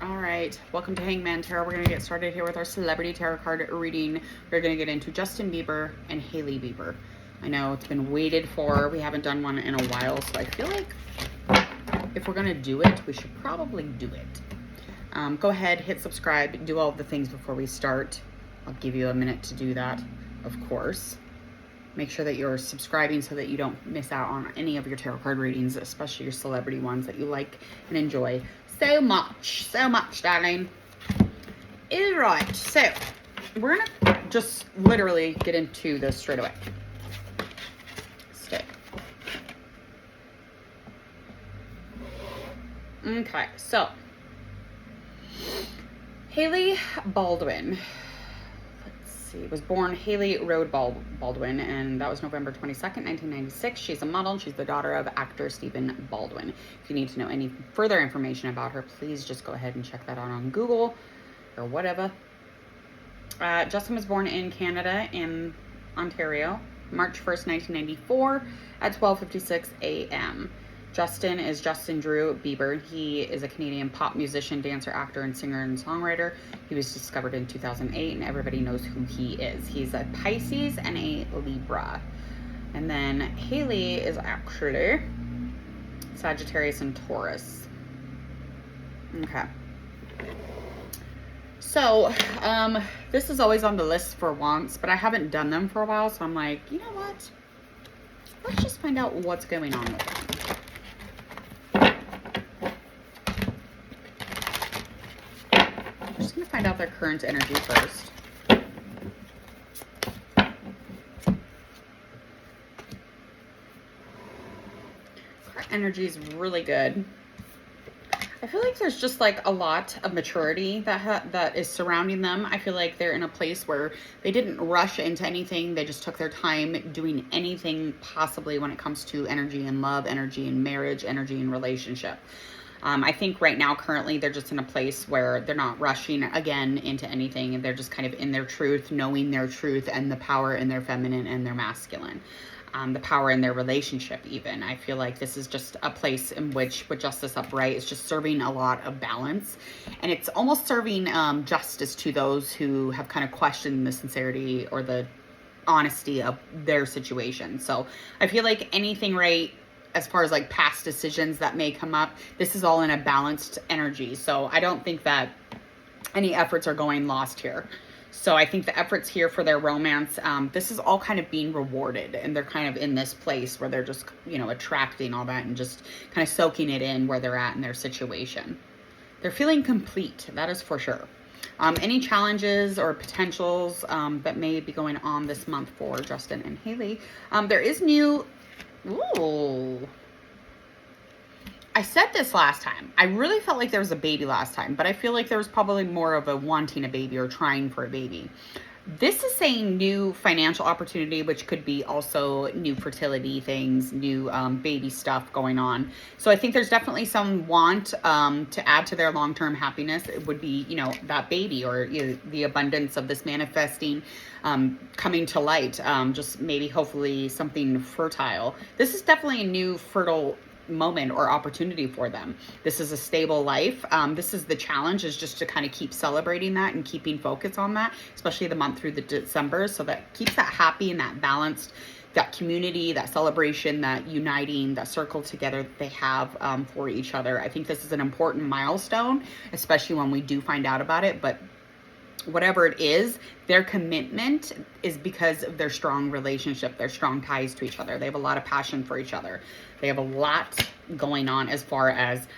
All right, welcome to Hangman Tarot. We're going to get started here with our celebrity tarot card reading. We're going to get into Justin Bieber and Hailey Bieber. I know it's been waited for. We haven't done one in a while, so I feel like if we're going to do it, we should probably do it. Go ahead, hit subscribe, do all of the things before we start. I'll give you a minute to do that, of course. Make sure that you're subscribing so that you don't miss out on any of your tarot card readings, especially your celebrity ones that you like and enjoy so much, darling. All right, so we're gonna just literally get into this straight away. Stay. Okay, so Hailey Baldwin. Was born Hailey Road Baldwin, and that was November 22nd, 1996. She's a model. She's the daughter of actor Stephen Baldwin. If you need to know any further information about her, please just go ahead and check that out on Google or whatever. Justin was born in Canada, in Ontario, March 1st, 1994 at 12:56 a.m. Justin is Justin Drew Bieber. He is a Canadian pop musician, dancer, actor, and singer and songwriter. He was discovered in 2008, and everybody knows who he is. He's a Pisces and a Libra. And then Hailey is actually Sagittarius and Taurus. Okay. So, this is always on the list for wants, but I haven't done them for a while, so I'm like, you know what? Let's just find out what's going on with them. I'm just going to find out their current energy first. Current energy is really good. I feel like there's just like a lot of maturity that is surrounding them. I feel like they're in a place where they didn't rush into anything. They just took their time doing anything possibly when it comes to energy and love, energy and marriage, energy and relationship. I think right now, currently, they're just in a place where they're not rushing again into anything, and they're just kind of in their truth, knowing their truth and the power in their feminine and their masculine. The power in their relationship even. I feel like this is just a place in which, with Justice upright, it's just serving a lot of balance. And it's almost serving justice to those who have kind of questioned the sincerity or the honesty of their situation. So I feel like anything right as far as like past decisions that may come up, this is all in a balanced energy. So I don't think that any efforts are going lost here. So I think the efforts here for their romance, this is all kind of being rewarded, and they're kind of in this place where they're just, you know, attracting all that and just kind of soaking it in where they're at in their situation. They're feeling complete, that is for sure. Any challenges or potentials that may be going on this month for Justin and Hailey. There is new... Ooh. I said this last time. I really felt like there was a baby last time, but I feel like there was probably more of a wanting a baby or trying for a baby. This is saying new financial opportunity, which could be also new fertility things, new baby stuff going on. So I think there's definitely some want to add to their long-term happiness. It would be, you know, that baby or the abundance of this manifesting coming to light. Just maybe hopefully something fertile. This is definitely a new fertile moment or opportunity for them. This is a stable life. This is the challenge, is just to kind of keep celebrating that and keeping focus on that, especially the month through the December. So that keeps that happy and that balanced, that community, that celebration, that uniting, that circle together that they have for each other. I think this is an important milestone, especially when we do find out about it. But whatever it is, their commitment is because of their strong relationship, their strong ties to each other. They have a lot of passion for each other. They have a lot going on as far as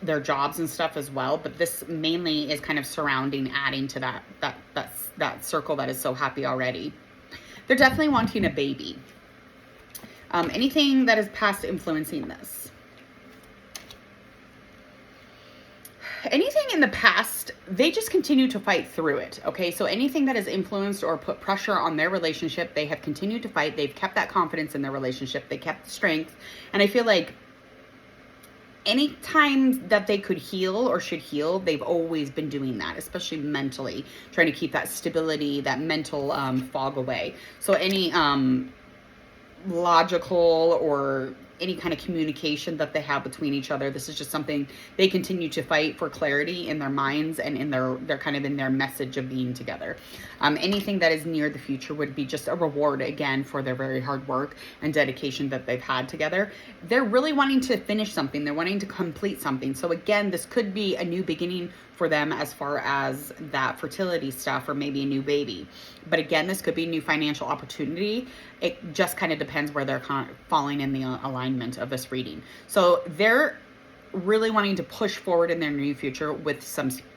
their jobs and stuff as well. But this mainly is kind of surrounding, adding to that circle that is so happy already. They're definitely wanting a baby. Anything that is past influencing this. Anything in the past, they just continue to fight through it, okay? So anything that has influenced or put pressure on their relationship, they have continued to fight. They've kept that confidence in their relationship. They kept strength. And I feel like any time that they could heal or should heal, they've always been doing that, especially mentally, trying to keep that stability, that mental fog away. So any logical or any kind of communication that they have between each other. This is just something they continue to fight for clarity in their minds and in their kind of in their message of being together. Anything that is near the future would be just a reward again for their very hard work and dedication that they've had together. They're really wanting to finish something. They're wanting to complete something. So again, this could be a new beginning for them as far as that fertility stuff, or maybe a new baby. But again, this could be a new financial opportunity. It just kind of depends where they're falling in the alignment of this reading. So they're really wanting to push forward in their new future with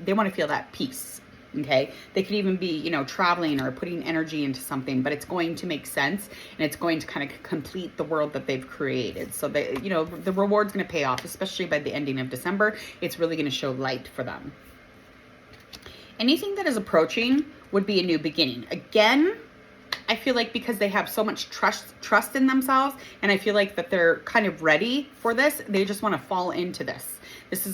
they want to feel that peace. Okay. They could even be, you know, traveling or putting energy into something, but it's going to make sense and it's going to kind of complete the world that they've created. So they, you know, the reward's going to pay off, especially by the ending of December. It's really going to show light for them. Anything that is approaching would be a new beginning. Again, I feel like because they have so much trust in themselves, and I feel like that they're kind of ready for this, they just want to fall into this.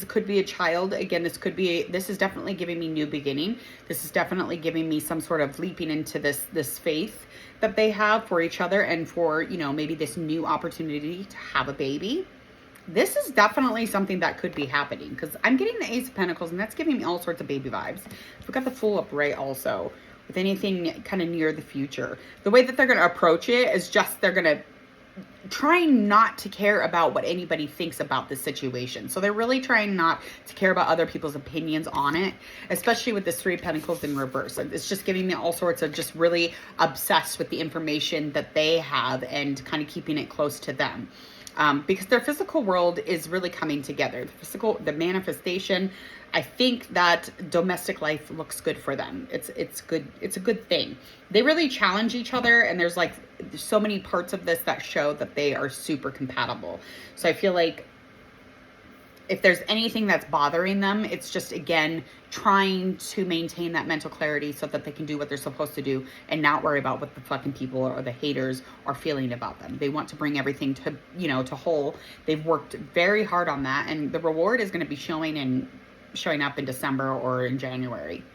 Could be a child. Again, this is definitely giving me new beginning. This is definitely giving me some sort of leaping into this faith that they have for each other and for, you know, maybe this new opportunity to have a baby. This is definitely something that could be happening, because I'm getting the Ace of Pentacles and that's giving me all sorts of baby vibes. We've got the Fool upright also, with anything kind of near the future. The way that they're going to approach it is just they're going to trying not to care about what anybody thinks about this situation. So they're really trying not to care about other people's opinions on it, especially with this Three of Pentacles in reverse. It's just giving me all sorts of just really obsessed with the information that they have and kind of keeping it close to them. Because their physical world is really coming together. The manifestation, I think that domestic life looks good for them. It's good. It's a good thing. They really challenge each other, and there's so many parts of this that show that they are super compatible. So I feel like if there's anything that's bothering them, it's just, again, trying to maintain that mental clarity so that they can do what they're supposed to do and not worry about what the fucking people or the haters are feeling about them. They want to bring everything to, you know, to whole. They've worked very hard on that, and the reward is going to be showing up in December or in January.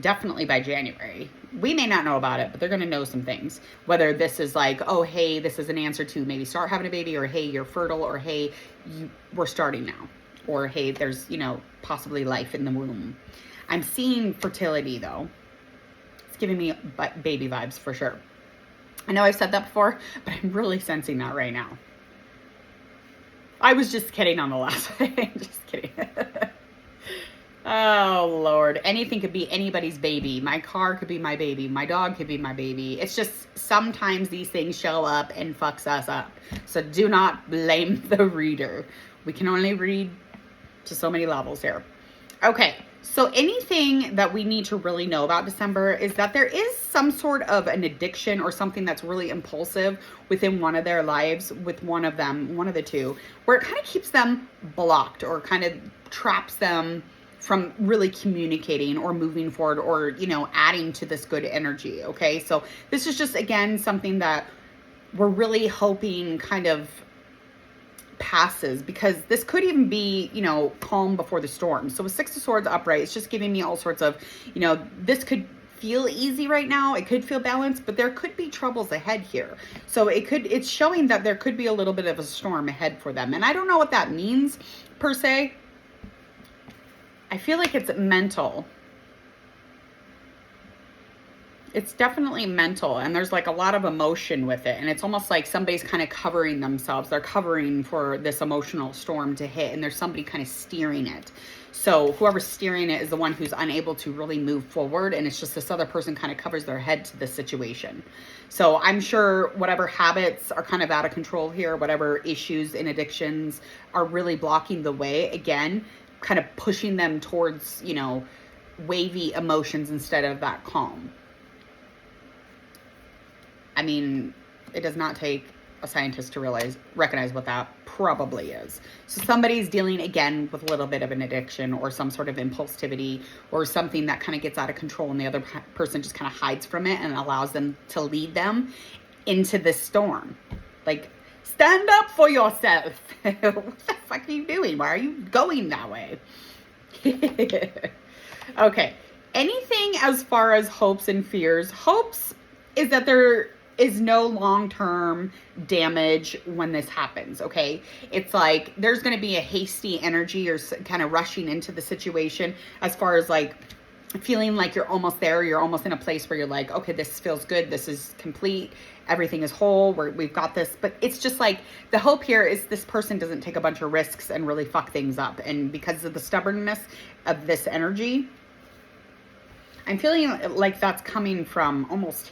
Definitely by January. We may not know about it, but they're going to know some things. Whether this is like, oh, hey, this is an answer to maybe start having a baby, or hey, you're fertile, or hey, we're starting now, or hey, there's, you know, possibly life in the womb. I'm seeing fertility though. It's giving me baby vibes for sure. I know I've said that before, but I'm really sensing that right now. I was just kidding on the last one. Just kidding. Oh, Lord. Anything could be anybody's baby. My car could be my baby. My dog could be my baby. It's just sometimes these things show up and fucks us up. So do not blame the reader. We can only read to so many levels here. Okay. So anything that we need to really know about December is that there is some sort of an addiction or something that's really impulsive within one of their lives, with one of them, one of the two, where it kind of keeps them blocked or kind of traps them from really communicating or moving forward or, you know, adding to this good energy. Okay. So this is just, again, something that we're really hoping kind of passes, because this could even be, you know, calm before the storm. So with Six of Swords upright, it's just giving me all sorts of, you know, this could feel easy right now. It could feel balanced, but there could be troubles ahead here. So it's showing that there could be a little bit of a storm ahead for them. And I don't know what that means per se. I feel like it's mental. It's definitely mental, and there's like a lot of emotion with it, and it's almost like somebody's kind of covering themselves. They're covering for this emotional storm to hit, and there's somebody kind of steering it. So whoever's steering it is the one who's unable to really move forward, and it's just this other person kind of covers their head to the situation. So I'm sure whatever habits are kind of out of control here, whatever issues and addictions are really blocking the way, again, kind of pushing them towards, you know, wavy emotions instead of that calm. I mean, it does not take a scientist to recognize what that probably is. So somebody's dealing, again, with a little bit of an addiction or some sort of impulsivity or something that kind of gets out of control, and the other person just kind of hides from it and allows them to lead them into this storm. Like, stand up for yourself. What the fuck are you doing? Why are you going that way? Okay. Anything as far as hopes and fears. Hopes is that they're is no long-term damage when this happens, okay? It's like there's going to be a hasty energy or kind of rushing into the situation as far as like feeling like you're almost there. You're almost in a place where you're like, okay, this feels good. This is complete. Everything is whole. We've got this. But it's just like the hope here is this person doesn't take a bunch of risks and really fuck things up. And because of the stubbornness of this energy, I'm feeling like that's coming from almost...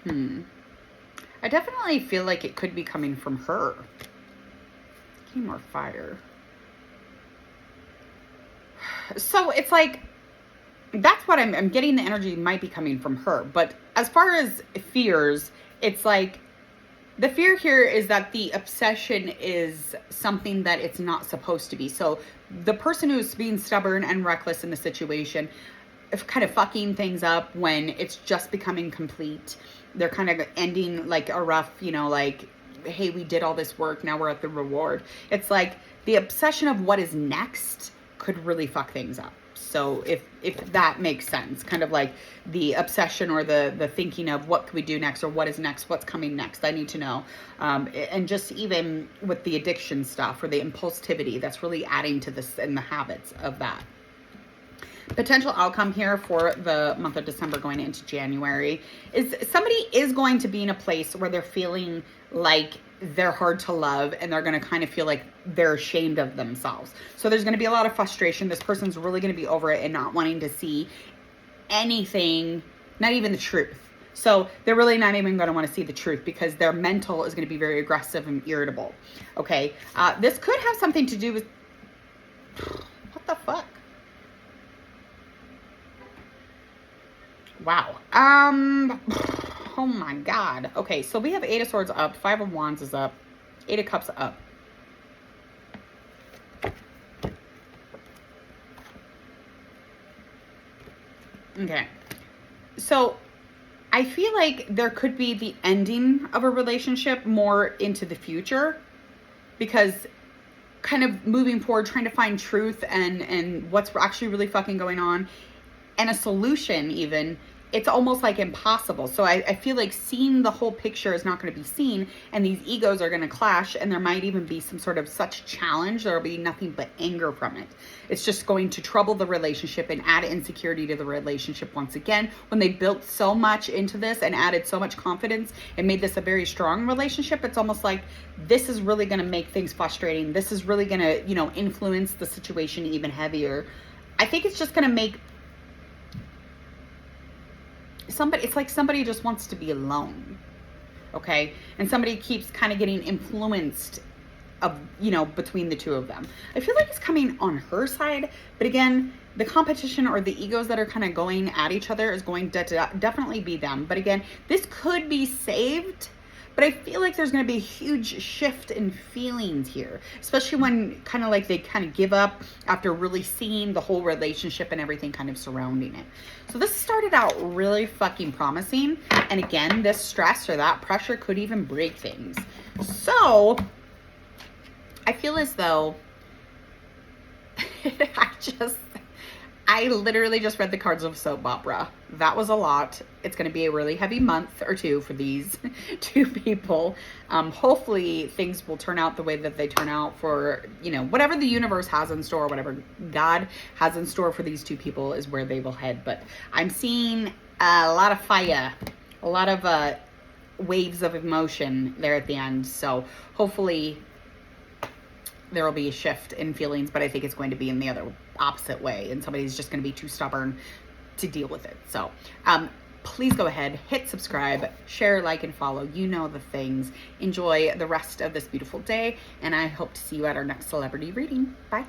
I definitely feel like it could be coming from her. Give me more fire. So it's like, that's what I'm getting, the energy might be coming from her. But as far as fears, it's like, the fear here is that the obsession is something that it's not supposed to be. So the person who's being stubborn and reckless in the situation, kind of fucking things up when it's just becoming complete. They're kind of ending like a rough, you know, like, hey, we did all this work, now we're at the reward. It's like the obsession of what is next could really fuck things up. So if that makes sense, kind of like the obsession or the thinking of what can we do next, or what is next, what's coming next, I need to know. And just even with the addiction stuff or the impulsivity, that's really adding to this and the habits of that. Potential outcome here for the month of December going into January is somebody is going to be in a place where they're feeling like they're hard to love, and they're going to kind of feel like they're ashamed of themselves. So there's going to be a lot of frustration. This person's really going to be over it and not wanting to see anything, not even the truth. So they're really not even going to want to see the truth because their mental is going to be very aggressive and irritable. Okay. This could have something to do with, what the fuck? Wow. Oh my God. Okay, so we have 8 of Swords up, 5 of Wands is up, 8 of Cups up. Okay. So I feel like there could be the ending of a relationship more into the future, because kind of moving forward, trying to find truth and what's actually really fucking going on, and a solution even, it's almost like impossible. So I feel like seeing the whole picture is not going to be seen, and these egos are going to clash, and there might even be some sort of such challenge. There'll be nothing but anger from it. It's just going to trouble the relationship and add insecurity to the relationship once again. When they built so much into this and added so much confidence and made this a very strong relationship, it's almost like this is really going to make things frustrating. This is really going to, you know, influence the situation even heavier. I think it's just going to make somebody, it's like somebody just wants to be alone, okay? And somebody keeps kind of getting influenced of, you know, between the two of them. I feel like it's coming on her side, but again, the competition or the egos that are kind of going at each other is going to definitely be them. But again, this could be saved, but I feel like there's going to be a huge shift in feelings here, especially when kind of like they kind of give up after really seeing the whole relationship and everything kind of surrounding it. So this started out really fucking promising. And again, this stress or that pressure could even break things. So I feel as though I literally just read the cards of soap opera. That was a lot. It's going to be a really heavy month or two for these two people. Hopefully things will turn out the way that they turn out for, you know, whatever the universe has in store, whatever God has in store for these two people is where they will head. But I'm seeing a lot of fire, a lot of waves of emotion there at the end. So hopefully there will be a shift in feelings, but I think it's going to be in the other opposite way, and somebody's just going to be too stubborn to deal with it. So please go ahead, hit subscribe, share, like, and follow. You know the things. Enjoy the rest of this beautiful day, and I hope to see you at our next celebrity reading. Bye.